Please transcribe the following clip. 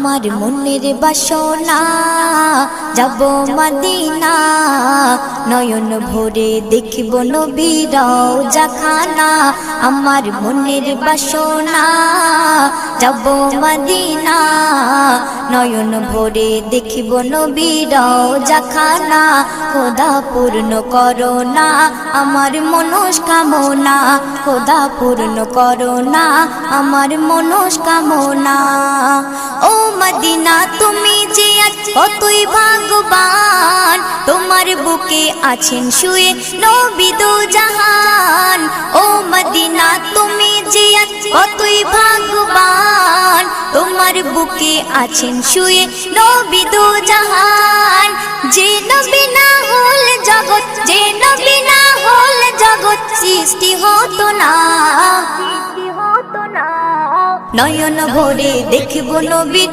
আমার মনের বাসনা যাব মদিনা নয়ন ভরে দেখিব নবীর রওজাখানা আমার মনের বাসনা যাব মদিনা নয়ন ভরে দেখিব নবীর রওজাখানা খোদা পূর্ণ করো না আমার মনস্কামনা খোদা পূর্ণ করো না আমার মনস্কামনা ও মদিনা তুমি যে কতই ভাগ্যবান তোমার বুকে আছেন শুয়ে নবী দো জাহান ও মদিনা তুমি যে কতই ভাগ্যবান তোমার বুকে আছেন শুয়ে নবী দো জাহান যে নবী না হল জগৎ যে নবী না হল জগৎ সৃষ্টি হতো না নয়ন ভরে দেখব নবী।